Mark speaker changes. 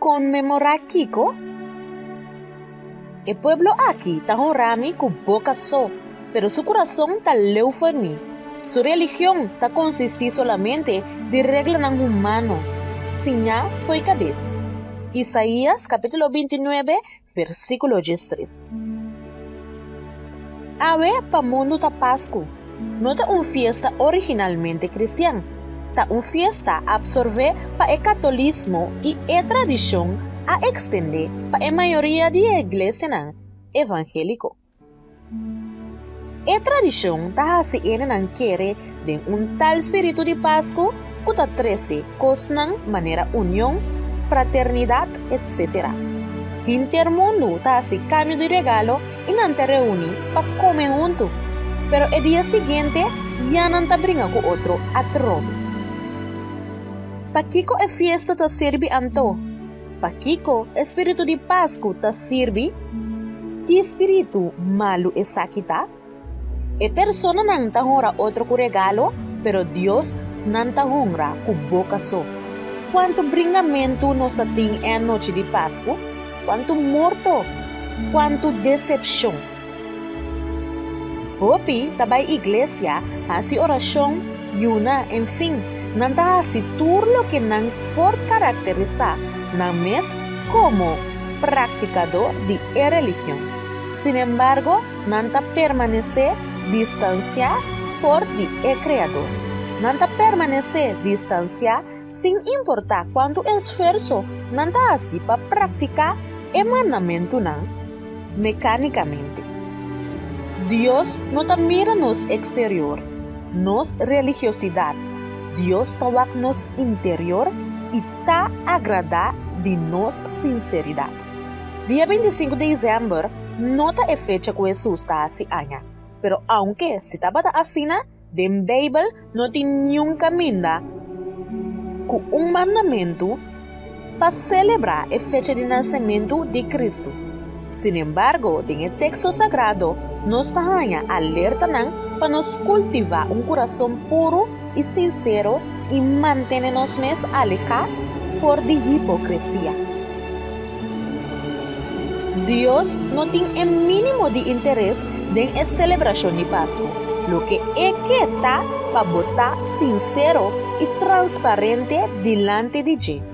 Speaker 1: conmemorar Kiko? El pueblo aquí está honrando con boca so, pero su corazón está lejos de mí. Su religión está consiste solamente de reglas humanas. Sin ya fue cabeza. Isaías capítulo 29, versículo 13. Ave pa mundo ta Pascua. No está una fiesta originalmente cristiana. Está una fiesta absorbe para el catolicismo y la tradición a extender para la mayoría de la iglesia evangélico. La tradición está así en quiere de un tal espíritu de Pascua que está 13 cosas manera unión, fraternidad, etc. Intermundo está así cambio de regalo y no te reúne para comer juntos. Pero el día siguiente ya no te brinca con otro a trono. Pa Kiko es fiesta te sirve anto. Pa Kiko espíritu de Pascua te sirve. ¿Qué espíritu malo es aquita? Persona no te honra otro con regalo, pero Dios no te honra con boca so. ¿Cuánto bringamento nos ating en noche de Pascua? ¿Cuánto muerto? ¿Cuánto decepción? Hopi, tabay iglesia, hace oración, yuna, en fin, nanta hace todo lo que nan por caracterizar, nan mes como practicador de religión. Sin embargo, nanta permanece distancia por de creador. Nanta permanece distancia sin importar cuánto esfuerzo nanta hace para practicar el mandamiento nan mecánicamente. Dios no te mira nos exterior, nos religiosidad. Dios te va nos interior y te agrada de nos sinceridad. Día 25 de diciembre no te fecha que Jesús está así año, pero aunque si te va así de Bible no tiene nunca minda con un mandamiento para celebrar el fecha de nacimiento de Cristo. Sin embargo, en el texto sagrado, nos está alerta para nos cultivar un corazón puro y sincero y mantenernos más alejados de hipocresía. Dios no tiene el mínimo de interés en la celebración de Pascua. Lo que es que está para votar sincero y transparente delante de Dios.